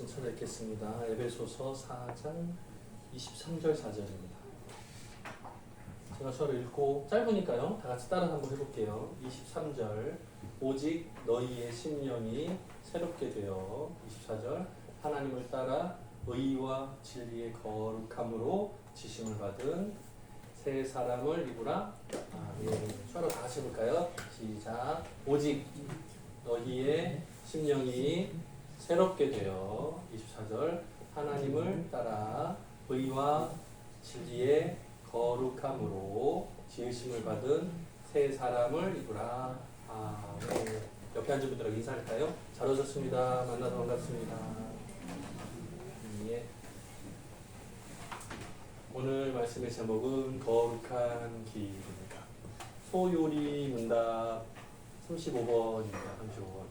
말씀 찾아뵙겠습니다. 에베소서 4장 23절 4절입니다. 제가 저를 읽고 짧으니까요. 다 같이 따라 한번 해볼게요. 23절 오직 너희의 심령이 새롭게 되어 24절 하나님을 따라 의와 진리의 거룩함으로 지심을 받은 새 사람을 입으라. 서로 다 같이 해볼까요? 시작. 오직 너희의 심령이 새롭게 되어 24절 하나님을 따라 의와 진리의 거룩함으로 지으심을 받은 새 사람을 입으라. 네. 옆에 앉은 분들하고 인사할까요? 잘 오셨습니다. 만나서 반갑습니다. 예. 오늘 말씀의 제목은 거룩한 길입니다. 소요리 문답 35번입니다. 35번.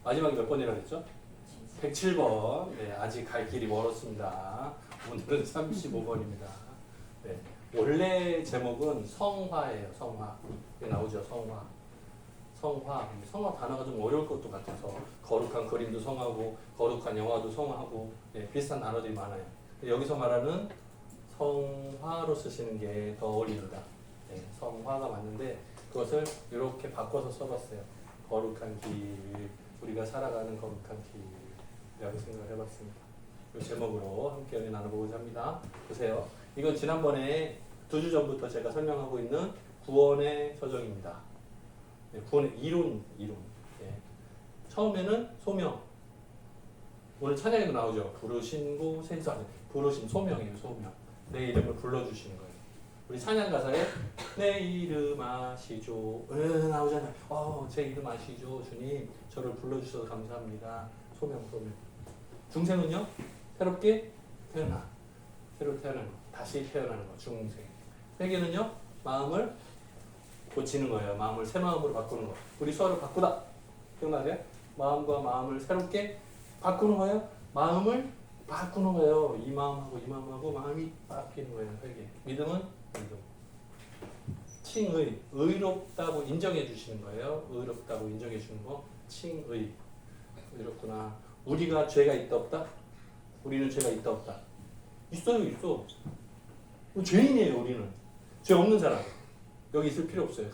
마지막에 몇 번이라고 했죠? 107번. 네, 아직 갈 길이 멀었습니다. 오늘은 35번입니다. 네, 원래 제목은 성화예요. 성화. 여기 나오죠. 성화. 성화 단어가 좀 어려울 것도 같아서 거룩한 그림도 성하고 거룩한 영화도 성하고 네, 비슷한 단어들이 많아요. 여기서 말하는 성화로 쓰시는 게 더 어울립니다. 네, 성화가 맞는데 그것을 이렇게 바꿔서 써봤어요. 거룩한 길, 우리가 살아가는 거룩한 길이라고 생각을 해봤습니다. 이 제목으로 함께 연애 나눠보고자 합니다. 보세요. 이건 지난번에 2주 전부터 제가 설명하고 있는 구원의 서적입니다. 네, 구원의 이론. 네. 처음에는 소명. 오늘 찬양에도 나오죠. 부르신 생산. 부르심 소명이에요. 소명. 내 이름을 불러주시는 거예요. 우리 찬양 가사에 내 이름 아시죠? 나오잖아요. 제 이름 아시죠? 주님 저를 불러주셔서 감사합니다. 소명. 중생은요? 새롭게 태어나. 새로 태어나는 거. 다시 태어나는 거. 중생. 회개는요? 마음을 고치는 거예요. 마음을 새 마음으로 바꾸는 거. 우리 수화를 바꾸다. 기억나세요? 마음과 마음을 새롭게 바꾸는 거예요. 마음을 바꾸는 거예요. 이 마음하고 마음이 바뀌는 거예요. 회개. 믿음은 믿음. 칭의. 의롭다고 인정해 주시는 거예요. 의롭다고 인정해 주는 거. 칭의. 의롭구나. 우리가 죄가 있다 없다? 우리는 죄가 있다 없다? 있어요. 있어. 죄인이에요. 우리는. 죄 없는 사람. 여기 있을 필요 없어요.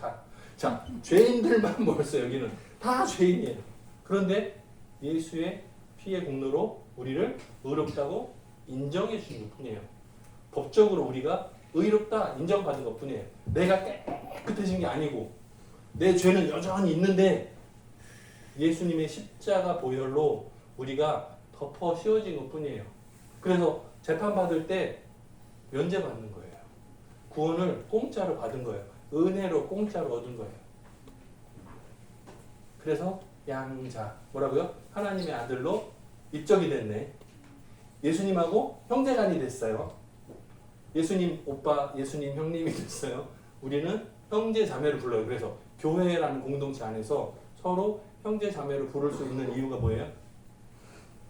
자, 죄인들만 모였어요. 여기는. 다 죄인이에요. 그런데 예수의 피의 공로로 우리를 의롭다고 인정해 주신 것 뿐이에요. 법적으로 우리가 의롭다 인정받은 것 뿐이에요. 내가 깨끗해진 게 아니고 내 죄는 여전히 있는데 예수님의 십자가 보혈로 우리가 덮어 씌워진 것 뿐이에요. 그래서 재판받을 때 면제받는 거예요. 구원을 공짜로 받은 거예요. 은혜로 공짜로 얻은 거예요. 그래서 양자 뭐라고요? 하나님의 아들로 입적이 됐네. 예수님하고 형제간이 됐어요. 예수님 오빠, 예수님 형님이 됐어요. 우리는 형제 자매를 불러요. 그래서 교회라는 공동체 안에서 서로 형제 자매를 부를 수 있는 이유가 뭐예요?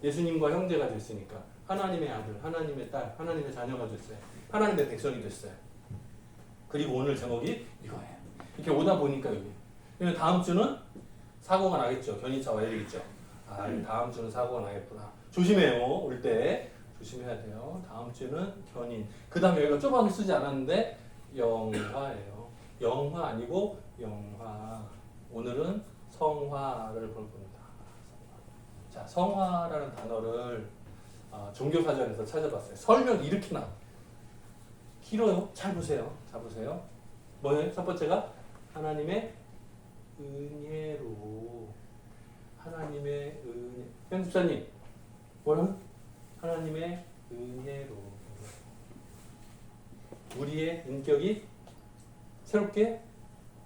예수님과 형제가 됐으니까. 하나님의 아들, 하나님의 딸, 하나님의 자녀가 됐어요. 하나님의 백성이 됐어요. 그리고 오늘 제목이 이거예요. 이렇게 오다 보니까 여기. 다음 주는 사고가 나겠죠. 견인차 와야 되겠죠. 다음 주는 사고가 나겠구나. 조심해요. 올 때. 조심해야 돼요. 다음 주는 견인. 그 다음에 여기가 좁아서 쓰지 않았는데 영화예요. 영화 아니고 영화. 오늘은 성화를 볼 겁니다. 자, 성화라는 단어를 종교사전에서 찾아봤어요. 설명 이렇게 나와요. 길어요. 잘 보세요. 뭐예요? 첫 번째가 하나님의 은혜로. 하나님의 은혜. 현수사님, 뭐라고? 하나님의 은혜로. 우리의 인격이 새롭게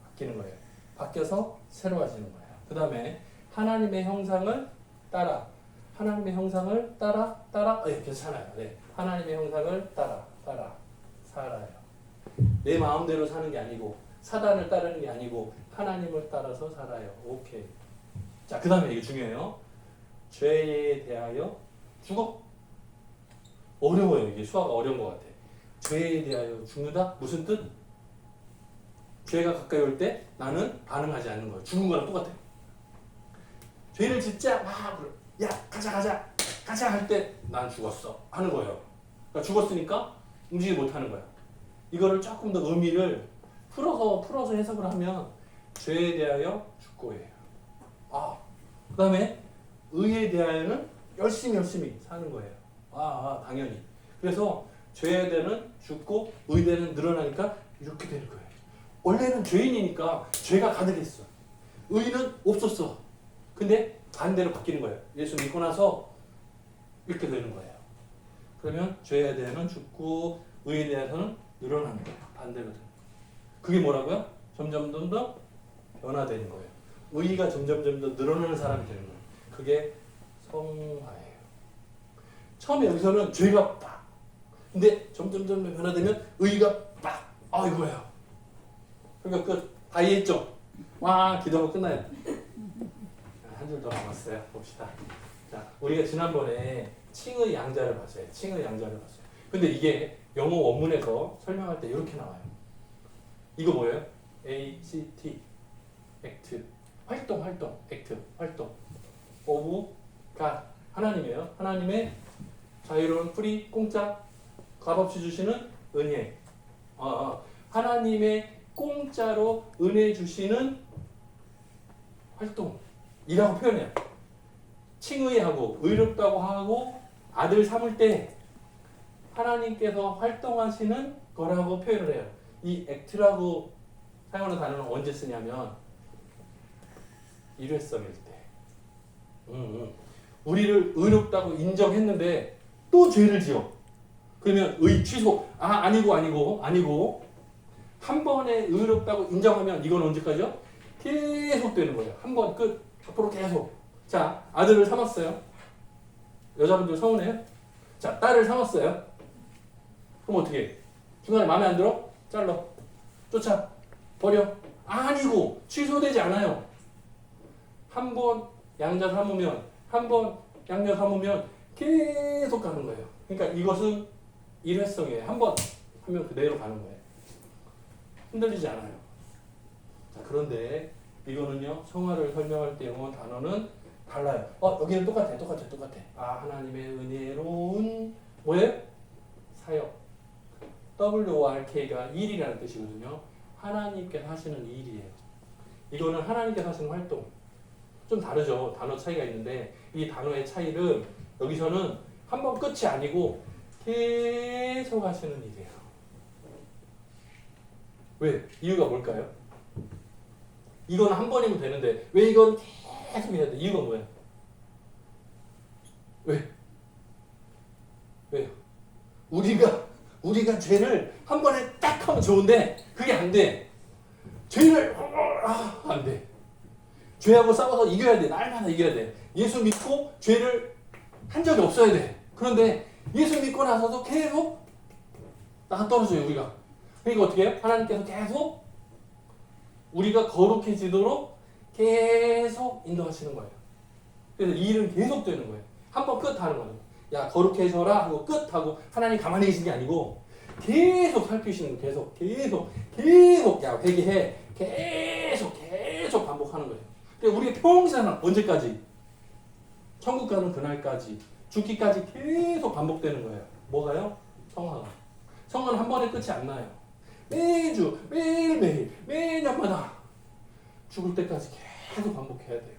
바뀌는 거예요. 바뀌어서 새로워지는 거예요. 그 다음에 하나님의 형상을 따라. 하나님의 형상을 따라. 괜찮아요. 네. 하나님의 형상을 따라 살아요. 내 마음대로 사는 게 아니고 사단을 따르는 게 아니고 하나님을 따라서 살아요. 오케이. 자, 그 다음에 이게 중요해요. 죄에 대하여 죽어. 어려워요. 이게 수화가 어려운 것 같아. 죄에 대하여 죽는다? 무슨 뜻? 죄가 가까이 올 때 나는 반응하지 않는 거예요. 죽은 거랑 똑같아요. 죄를 짓자. 야, 가자. 가자 할 때 난 죽었어 하는 거예요. 그러니까 죽었으니까 움직이지 못하는 거야. 이거를 조금 더 의미를 풀어서 해석을 하면 죄에 대하여 죽고예요. 그 다음에 의에 대하여는 열심히 사는 거예요. 당연히. 그래서 죄에 대해는 죽고 의에 대해는 늘어나니까 이렇게 되는 거예요. 원래는 죄인이니까 죄가 가득했어. 의는 없었어. 근데 반대로 바뀌는 거예요. 예수 믿고 나서 이렇게 되는 거예요. 그러면 죄에 대해서는 죽고 의에 대해서는 늘어나는 거예요. 반대로 되는 거예요. 그게 뭐라고요? 점점 더 변화되는 거예요. 의가 점점 더 늘어나는 사람이 되는 거예요. 그게 성화예요. 처음에 여기서는 죄가 빡. 근데 점점 변화되면 의가 빡. 이거예요. 그러니까 다 이해했죠? 기도하고 끝나요. 한 줄 더 남았어요. 봅시다. 자, 우리가 지난번에 칭의 양자를 봤어요. 근데 이게 영어 원문에서 설명할 때 이렇게 나와요. 이거 뭐예요? ACT, act, 활동, act, 활동. of God, 하나님이에요. 하나님의 자유로운 프리, 공짜, 값없이 주시는 은혜. 하나님의 공짜로 은혜 주시는 활동이라고 표현해요. 칭의하고 의롭다고 하고 아들 삼을 때 하나님께서 활동하시는 거라고 표현을 해요. 이 act라고 사용하는 단어는 언제 쓰냐면 일회성일 때. 우리를 의롭다고 인정했는데 또 죄를 지어. 그러면 의 취소. 아니고 한 번에 의롭다고 인정하면 이건 언제까지요? 계속 되는 거예요. 한 번 끝. 앞으로 계속. 자, 아들을 삼았어요. 여자분들 서운해요? 자, 딸을 삼았어요. 그럼 어떻게 해? 중간에 마음에 안 들어? 잘라. 쫓아. 버려. 아니고 취소되지 않아요. 한 번 양자 삼으면 계속 가는 거예요. 그러니까 이것은 일회성이에요. 한 번 하면 그대로 가는 거예요. 흔들리지 않아요. 자, 그런데 이거는요, 성화를 설명할 때 영어 단어는 달라요. 여기는 똑같아. 하나님의 은혜로운 뭐예요? 사역. WORK가 일이라는 뜻이거든요. 하나님께서 하시는 일이에요. 이거는 하나님께서 하시는 활동. 좀 다르죠. 단어 차이가 있는데 이 단어의 차이는 여기서는 한 번 끝이 아니고 계속 하시는 일이에요. 왜? 이유가 뭘까요? 이건 한 번이면 되는데 왜 이건 계속 해야 돼? 이유가 뭐예요? 왜요? 우리가 죄를 한 번에 딱 하면 좋은데 그게 안 돼. 죄를 안 돼. 죄하고 싸워서 이겨야 돼. 날마다 이겨야 돼. 예수 믿고 죄를 한 적이 없어야 돼. 그런데 예수 믿고 나서도 계속 나가 떨어져요, 우리가. 그러니까 어떻게 해요? 하나님께서 계속 우리가 거룩해지도록 계속 인도하시는 거예요. 그래서 이 일은 계속 되는 거예요. 한 번 끝 하는 거예요. 야, 거룩해져라 하고 끝 하고 하나님 가만히 계신 게 아니고 계속 살피시는 거예요. 계속 야, 회개해. 계속 반복하는 거예요. 그러니까 우리가 평생 언제까지? 천국 가는 그날까지, 죽기까지 계속 반복되는 거예요. 뭐가요? 성화가. 성화는 한 번에 끝이 안 나요. 매주, 매일매일, 매년마다 죽을 때까지 계속 반복해야 돼요.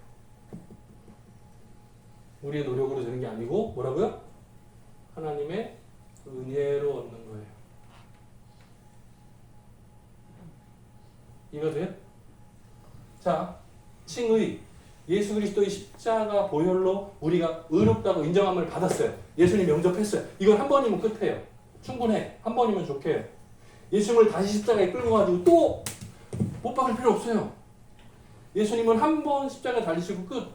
우리의 노력으로 되는 게 아니고 뭐라고요? 하나님의 은혜로 얻는 거예요. 이해가 돼요? 자, 칭의. 예수 그리스도의 십자가 보혈로 우리가 의롭다고 인정함을 받았어요. 예수님 영접했어요. 이건 한 번이면 끝이에요. 충분해. 한 번이면 좋게. 예수님을 다시 십자가에 끌고 가지고 또 못 박을 필요 없어요. 예수님은 한 번 십자가에 달리시고 끝.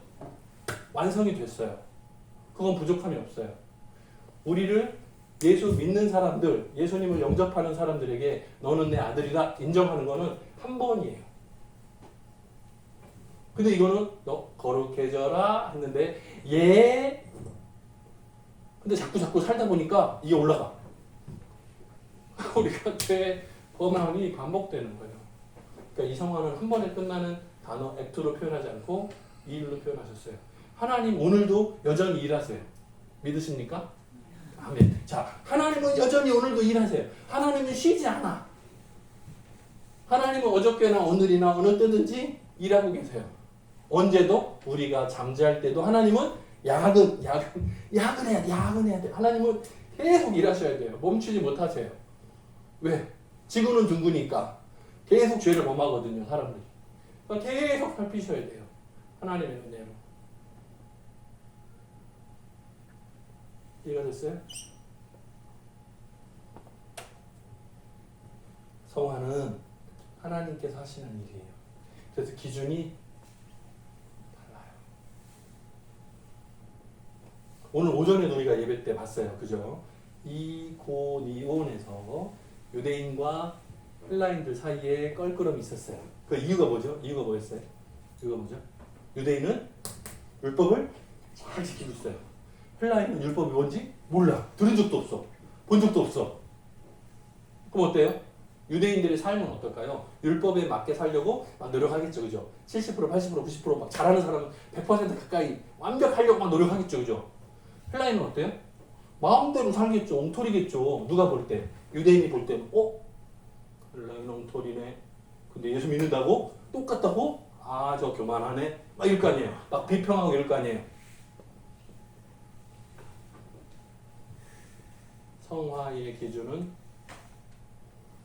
완성이 됐어요. 그건 부족함이 없어요. 우리를 예수 믿는 사람들, 예수님을 영접하는 사람들에게 너는 내 아들이다 인정하는 거는 한 번이에요. 근데 이거는 너 거룩해져라 했는데 근데 자꾸 살다 보니까 이게 올라가. 우리가 죄 범함이 반복되는 거예요. 그러니까 이 성화는 한 번에 끝나는 단어 액트로 표현하지 않고 이 일로 표현하셨어요. 하나님 오늘도 여전히 일하세요. 믿으십니까? 아멘. 자, 하나님은 여전히 오늘도 일하세요. 하나님은 쉬지 않아. 하나님은 어저께나 오늘이나 어느 때든지 일하고 계세요. 언제도 우리가 잠잘 때도 하나님은 야근해야 돼. 하나님은 계속 일하셔야 돼요. 멈추지 못하세요. 왜? 지구는 둥그니까 계속 죄를 범하거든요, 사람들이. 그러니까 계속 살피셔야 돼요. 하나님의 은혜로. 이해가 됐어요? 성화는 하나님께서 하시는 일이에요. 그래서 기준이 달라요. 오늘 오전에도 우리가 예배 때 봤어요. 그죠? 이고니온에서 유대인과 헬라인들 사이에 껄끄럼이 있었어요. 그 이유가 뭐죠? 이유가 뭐였어요? 이유가 뭐죠? 유대인은 율법을 잘 지키고 있어요. 헬라인은 율법이 뭔지 몰라. 들은 적도 없어. 본 적도 없어. 그럼 어때요? 유대인들의 삶은 어떨까요? 율법에 맞게 살려고 막 노력하겠죠. 그죠? 70%, 80%, 90%막 잘하는 사람은 100% 가까이 완벽하려고 막 노력하겠죠. 그죠? 헬라인은 어때요? 마음대로 살겠죠. 엉터리겠죠. 누가 볼 때? 유대인이 볼 때는 헬라인 엉터리네. 근데 예수 믿는다고? 똑같다고? 아, 저 교만하네. 막 이럴 거 아니에요. 막 비평하고 이럴 거 아니에요. 성화의 기준은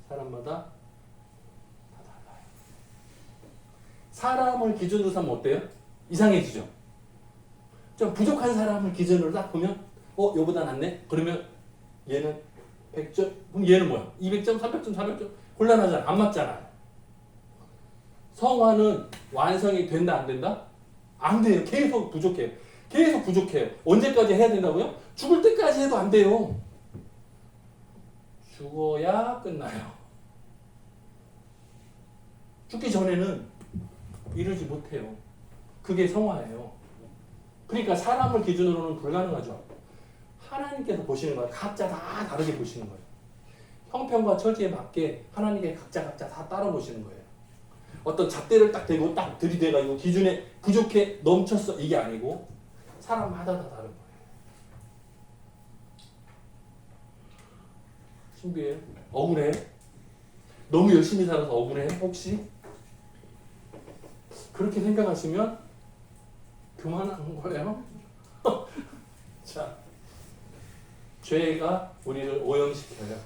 사람마다 다 달라요. 사람을 기준으로 삼으면 어때요? 이상해지죠? 좀 부족한 사람을 기준으로 딱 보면 얘보다 낫네? 그러면 얘는 100점, 그럼 얘는 뭐야? 200점, 300점, 400점? 곤란하잖아. 안 맞잖아. 성화는 완성이 된다, 안 된다? 안 돼요. 계속 부족해요. 계속 부족해요. 언제까지 해야 된다고요? 죽을 때까지 해도 안 돼요. 죽어야 끝나요. 죽기 전에는 이루지 못해요. 그게 성화예요. 그러니까 사람을 기준으로는 불가능하죠. 하나님께서 보시는 거예요. 각자 다 다르게 보시는 거예요. 형편과 처지에 맞게 하나님께 각자 다 따라 보시는 거예요. 어떤 잣대를 딱 대고 딱 들이대가지고 기준에 부족해 넘쳤어 이게 아니고 사람마다 다 다른 거예요. 신비해요? 억울해? 너무 열심히 살아서 억울해? 혹시? 그렇게 생각하시면 그만하는 거예요. 자, 죄가 우리를 오염시켜요.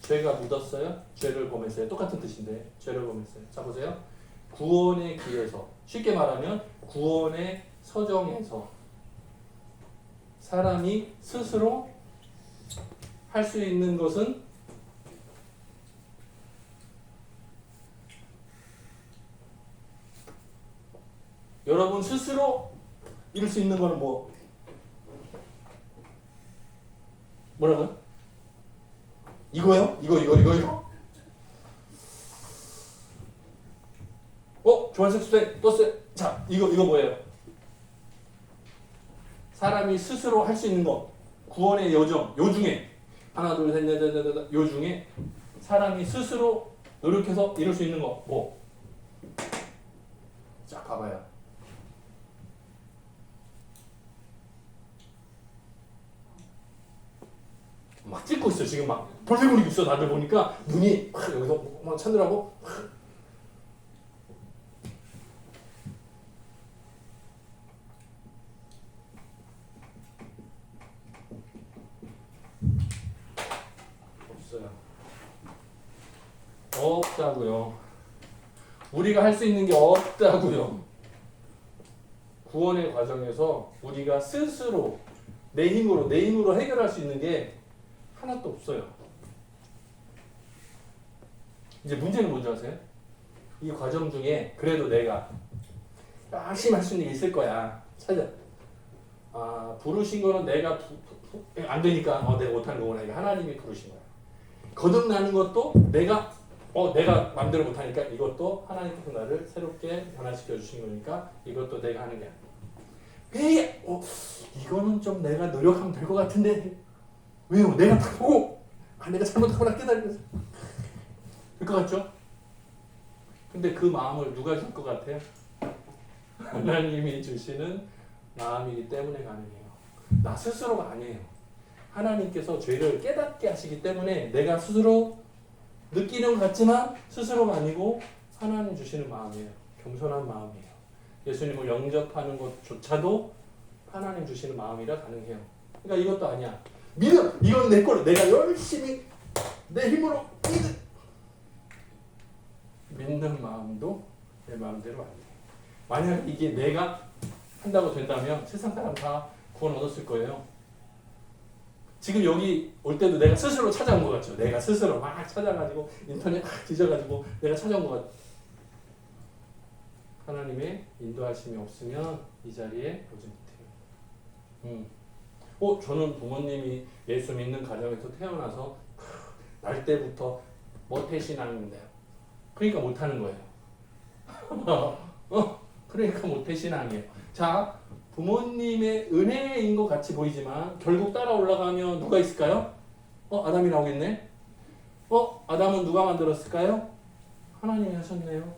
죄가 묻었어요. 죄를 범했어요. 똑같은 뜻인데 죄를 범했어요. 자 보세요. 구원의 길에서 쉽게 말하면 구원의 서정에서 사람이 스스로 할 수 있는 것은 여러분 스스로 이룰 수 있는 거는 뭐라고요? 이거요? 이거? 주황색 수대 떴어요. 자, 이거 뭐예요? 사람이 스스로 할 수 있는 거. 구원의 여정. 요 중에 하나, 둘, 셋, 넷, 요 중에 사람이 스스로 노력해서 이룰 수 있는 거. 뭐? 자, 봐봐요. 막 찍고 있어. 지금 막 벌레거리고 있어. 다들 보니까 눈이 여기서 막 찾느라고. 없어요. 없다고요. 우리가 할 수 있는 게 없다고요. 구원의 과정에서 우리가 스스로 내 힘으로 해결할 수 있는 게 하나도 없어요. 이제 문제는 뭔지 아세요? 이 과정 중에 그래도 내가 열심히 할 수 있는 게 있을 거야. 찾아. 부르신 거는 내가 안 되니까 내가 못하는 거구나. 이거 하나님이 부르신 거야. 거듭나는 것도 내가 마음대로 못하니까 이것도 하나님께서 나를 새롭게 변화시켜 주신 거니까 이것도 내가 하는 게 아니야. 왜? 이거는 좀 내가 노력하면 될 것 같은데 왜요? 내가 딱 보고 내가 잘못하거나 깨달으면서 될 것 같죠? 근데 그 마음을 누가 줄 것 같아요? 하나님이 주시는 마음이기 때문에 가능해요. 나 스스로가 아니에요. 하나님께서 죄를 깨닫게 하시기 때문에 내가 스스로 느끼는 것 같지만 스스로가 아니고 하나님 주시는 마음이에요. 겸손한 마음이에요. 예수님을 영접하는 것조차도 하나님 주시는 마음이라 가능해요. 그러니까 이것도 아니야. 믿음! 이건 내 거로 내가 열심히 내 힘으로 믿는 마음도 내 마음대로 안 돼. 만약 이게 내가 한다고 된다면 세상 사람 다 구원 얻었을 거예요. 지금 여기 올 때도 내가 스스로 찾아온 것 같죠. 내가 스스로 막 찾아가지고 인터넷 막 뒤져가지고 내가 찾아온 것 같죠. 하나님의 인도하심이 없으면 이 자리에 오지 못해요. 저는 부모님이 예수 믿는 가정에서 태어나서 날 때부터 모태신앙인데요. 그러니까 못하는 거예요. 그러니까 모태신앙이에요. 자, 부모님의 은혜인 것 같이 보이지만 결국 따라 올라가면 누가 있을까요? 아담이 나오겠네. 아담은 누가 만들었을까요? 하나님이 하셨네요.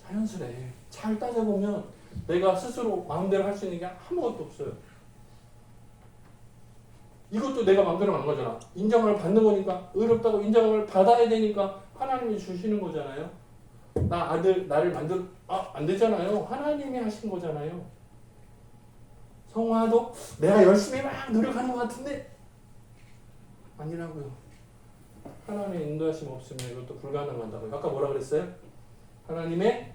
자연스레. 잘 따져보면 내가 스스로 마음대로 할 수 있는 게 아무것도 없어요. 이것도 내가 마음대로 한 거잖아. 인정을 받는 거니까, 의롭다고 인정을 받아야 되니까 하나님이 주시는 거잖아요. 나를 안 되잖아요. 하나님이 하신 거잖아요. 성화도 내가 열심히 막 노력하는 것 같은데 아니라고요. 하나님의 인도하심 없으면 이것도 불가능하다고요. 아까 뭐라 그랬어요? 하나님의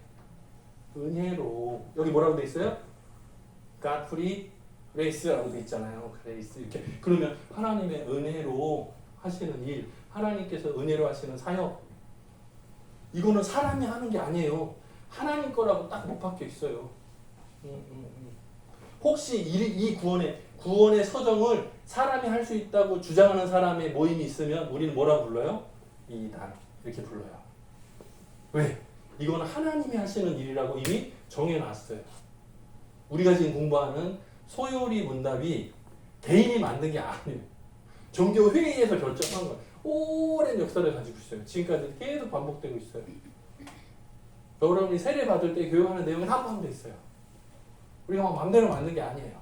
은혜로. 여기 뭐라고 돼 있어요? God free grace라고 돼 있잖아요. grace 이렇게. 그러면 하나님의 은혜로 하시는 일, 하나님께서 은혜로 하시는 사역, 이거는 사람이 하는 게 아니에요. 하나님 거라고 딱 못 박혀 있어요. 혹시 이 구원의 서정을 사람이 할 수 있다고 주장하는 사람의 모임이 있으면 우리는 뭐라고 불러요? 이단 이렇게 불러요. 왜? 이건 하나님이 하시는 일이라고 이미 정해놨어요. 우리가 지금 공부하는 소요리 문답이 개인이 만든 게 아니에요. 종교 회의에서 결정한 거예요. 오랜 역사를 가지고 있어요. 지금까지 계속 반복되고 있어요. 여러분이 세례 받을 때 교육하는 내용은 한번도 있어요. 우리가 막 마음대로 만든 게 아니에요.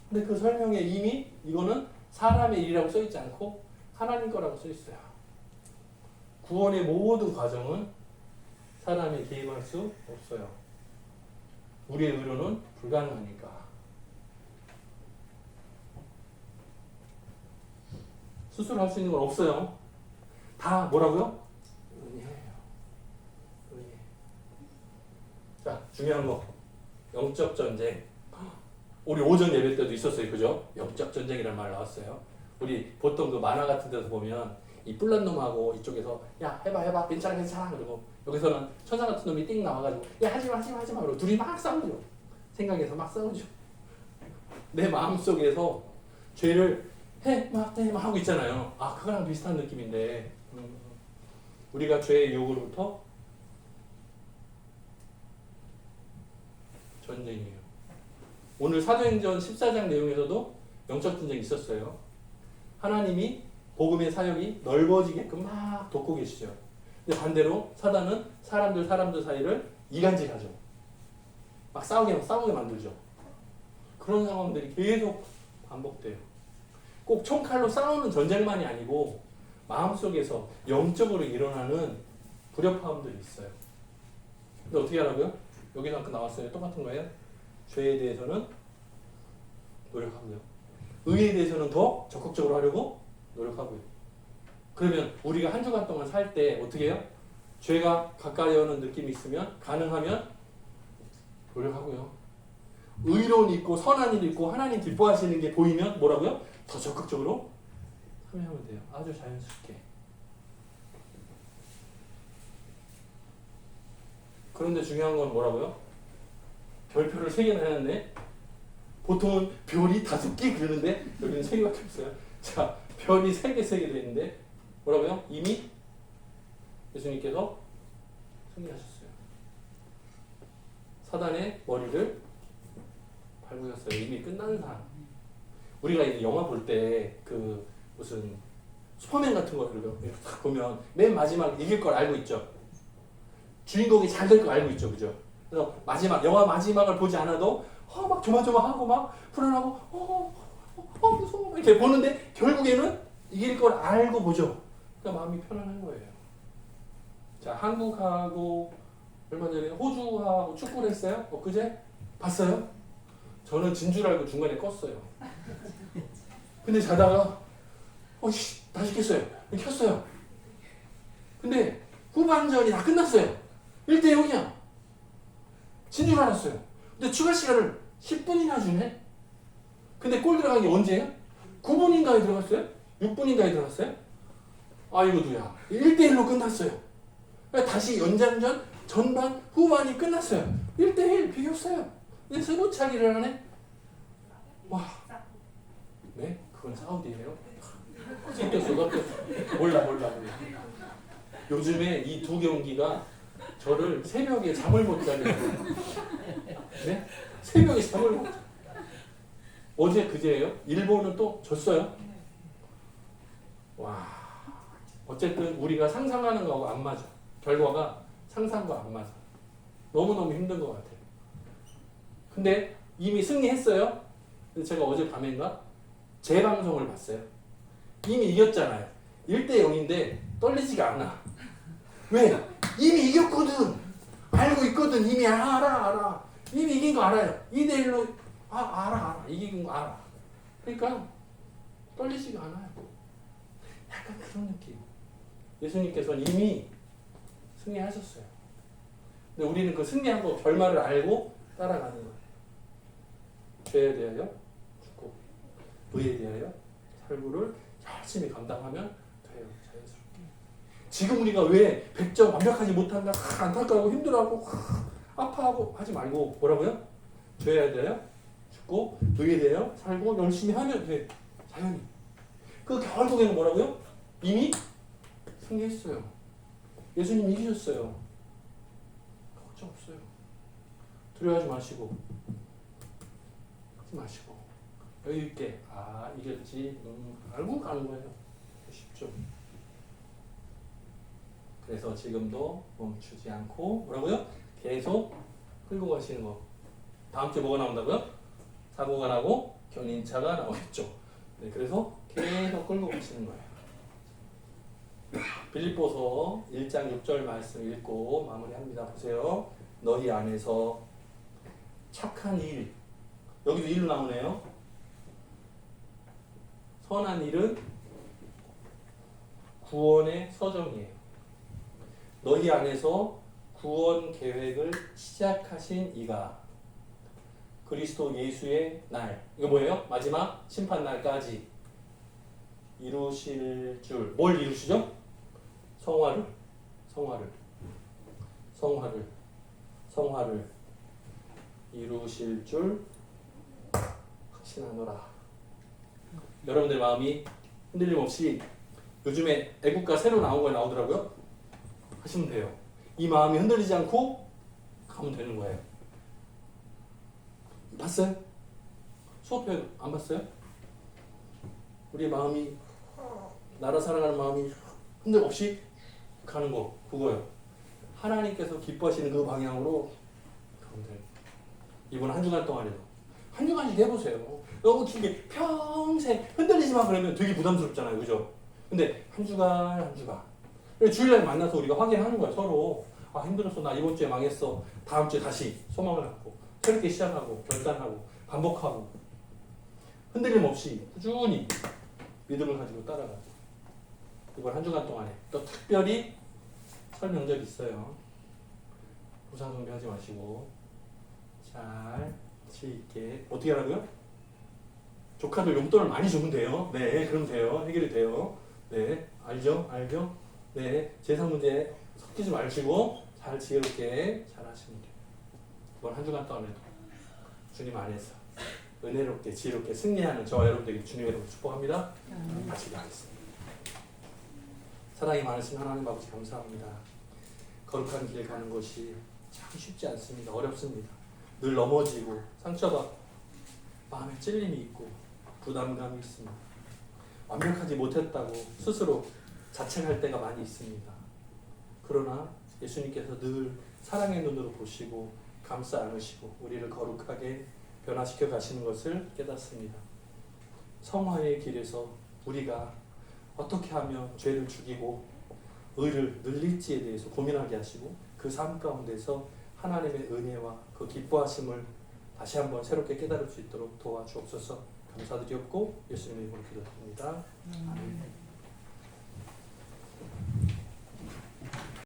근데 그 설명에 이미 이거는 사람의 일이라고 써있지 않고 하나님 거라고 써있어요. 구원의 모든 과정은 사람이 개입할 수 없어요. 우리의 의로는 불가능하니까. 스스로 할 수 있는 건 없어요. 다 뭐라고요? 은혜예요. 은혜. 자, 중요한 거. 영적 전쟁. 우리 오전 예배 때도 있었어요. 그죠? 영적 전쟁이라는 말 나왔어요. 우리 보통 그 만화 같은 데서 보면 이 뿔난 놈하고 이쪽에서 야 해봐 괜찮아 그리고 여기서는 천사 같은 놈이 띵 나와가지고 야 하지마 그리고 둘이 막 싸우죠. 생각에서 막 싸우죠. 내 마음속에서 죄를 해 막 하고 있잖아요. 그거랑 비슷한 느낌인데 우리가 죄의 유혹으로부터 전쟁이에요. 오늘 사도행전 14장 내용에서도 영적 전쟁이 있었어요. 하나님이 복음의 사역이 넓어지게끔 막 돕고 계시죠. 근데 반대로 사단은 사람들 사이를 이간질하죠. 막 싸우게 만들죠. 그런 상황들이 계속 반복돼요. 꼭 총칼로 싸우는 전쟁만이 아니고 마음속에서 영적으로 일어나는 불협화음들이 있어요. 근데 어떻게 하라고요? 여기서 아까 나왔어요. 똑같은 거예요. 죄에 대해서는 노력하고요. 의에 대해서는 더 적극적으로 하려고 노력하고요. 그러면 우리가 한 주간 동안 살 때 어떻게 해요? 죄가 가까이 오는 느낌이 있으면 가능하면 노력하고요. 의로운 있고 선한 일 있고 하나님 기뻐하시는 게 보이면 뭐라고요? 더 적극적으로 참여하면 돼요. 아주 자연스럽게. 그런데 중요한 건 뭐라고요? 별표를 3개나 해놨네. 보통은 별이 5개 그러는데 여기는 3개밖에 없어요. 자, 별이 3개 되어 있는데 뭐라고요? 이미 예수님께서 승리하셨어요. 사단의 머리를 밟으셨어요. 이미 끝난 사람. 우리가 이제 영화 볼 때 그 무슨 슈퍼맨 같은 거 이렇게 딱 보면 맨 마지막 이길 걸 알고 있죠. 주인공이 잘 될 걸 알고 있죠, 그죠? 그래서 영화 마지막을 보지 않아도 막 조마조마하고 막 불안하고 무서워 이렇게 보는데 결국에는 이길 걸 알고 보죠. 그러니까 마음이 편안한 거예요. 자, 한국하고 얼마 전에 호주하고 축구를 했어요. 엊그제 봤어요? 저는 진 줄 알고 중간에 껐어요. 근데 자다가 다시 켰어요. 켰어요. 근데 후반전이 다 끝났어요. 1대0이야. 진 줄 알았어요. 근데 추가 시간을 10분이나 주네. 근데 골 들어간 게 언제예요? 9분인가에 들어갔어요? 6분인가에 들어갔어요? 아이고도야. 1대1로 끝났어요. 다시 연장전 전반 후반이 끝났어요. 1대1 비겼어요. 근데 승부차기를 하네. 와. 네? 그건 사우디예요? 섞였어. 몰라. 요즘에 이 두 경기가 저를 새벽에 잠을 못 자게 해요. 네? 새벽에 잠을 못 자. 어제 그제예요? 일본은 또 졌어요? 와. 어쨌든 우리가 상상하는 거하고 안 맞아. 결과가 상상과 안 맞아. 너무너무 힘든 것 같아요. 근데 이미 승리했어요. 근데 제가 어제 밤인가 재방송을 봤어요. 이미 이겼잖아요. 1대0인데 떨리지가 않아. 왜? 이미 이겼거든. 알고 있거든. 이미 알아. 이미 이긴 거 알아요. 2대1로 알아. 이긴 거 알아. 그러니까 떨리지가 않아요. 약간 그런 느낌. 예수님께서는 이미 승리하셨어요. 근데 우리는 그 승리한 거 결말을 알고 따라가는 거예요. 죄에 대하여 죽고 의에 대하여 살구를 열심히 감당하면 돼요. 자연스럽게. 지금 우리가 왜 100점 완벽하지 못한다 안타까워 힘들어하고 아파하고 하지 말고 뭐라고요? 죄에 대하여 죽고 의에 대하여 살고 열심히 하면 돼. 자연히. 그 결국에는 뭐라고요? 이미 승리했어요. 예수님 이기셨어요. 걱정 없어요. 두려워하지 마시고 하지 마시고 여유 있게 이겼지 알고 가는 거예요. 쉽죠. 그래서 지금도 멈추지 않고 뭐라고요? 계속 끌고 가시는 거. 다음 주에 뭐가 나온다고요? 사고가 나고 견인차가 나오겠죠. 네, 그래서 계속 끌고 가시는 거예요. 빌립보서 1장 6절 말씀 읽고 마무리합니다. 보세요. 너희 안에서 착한 일, 여기도 일로 나오네요. 선한 일은 구원의 서정이에요. 너희 안에서 구원 계획을 시작하신 이가 그리스도 예수의 날, 이거 뭐예요? 마지막 심판 날까지 이루실 줄. 뭘 이루시죠? 성화를 이루실 줄 확신하노라. 여러분들 마음이 흔들림 없이 요즘에 애국가 새로 나온 거에 나오더라고요. 하시면 돼요. 이 마음이 흔들리지 않고 가면 되는 거예요. 봤어요? 수업회 안 봤어요? 우리 마음이 나라 사랑하는 마음이 흔들 없이 가는 거 그거예요. 하나님께서 기뻐하시는 그 방향으로 가면 돼요. 이번 한 주간 동안에도 한 주간씩 해보세요. 너무 길게 평생 흔들리지 마 그러면 되게 부담스럽잖아요. 그죠? 근데 한 주간 주일날 만나서 우리가 확인하는 거야. 서로 힘들었어. 나 이번 주에 망했어. 다음 주에 다시 소망을 갖고 새롭게 시작하고 결단하고 반복하고 흔들림 없이 꾸준히 믿음을 가지고 따라가고 이번 한 주간 동안에 또 특별히 설 명절이 있어요. 부상 정비하지 마시고 잘 지혜있게 어떻게 하라고요? 조카들 용돈을 많이 주면 돼요. 네, 그럼 돼요. 해결이 돼요. 네, 알죠? 네, 재산 문제 섞이지 마시고 잘 지혜롭게 잘 하시면 돼요. 이번 한 주간 동안에도 주님 안에서 은혜롭게 지혜롭게 승리하는 저와 여러분들에게 주님의 이름으로 축복합니다. 같이 기도하겠습니다. 사랑이 많으신 하나님 아버지 감사합니다. 거룩한 길 가는 것이 참 쉽지 않습니다. 어렵습니다. 늘 넘어지고 상처받고 마음에 찔림이 있고 부담감이 있습니다. 완벽하지 못했다고 스스로 자책할 때가 많이 있습니다. 그러나 예수님께서 늘 사랑의 눈으로 보시고 감싸 안으시고 우리를 거룩하게 변화시켜 가시는 것을 깨닫습니다. 성화의 길에서 우리가 어떻게 하면 죄를 죽이고 의를 늘릴지에 대해서 고민하게 하시고 그 삶 가운데서 하나님의 은혜와 그 기뻐하심을 다시 한번 새롭게 깨달을 수 있도록 도와주옵소서. 감사드리옵고 예수님의 이름으로 기도드립니다. 아멘.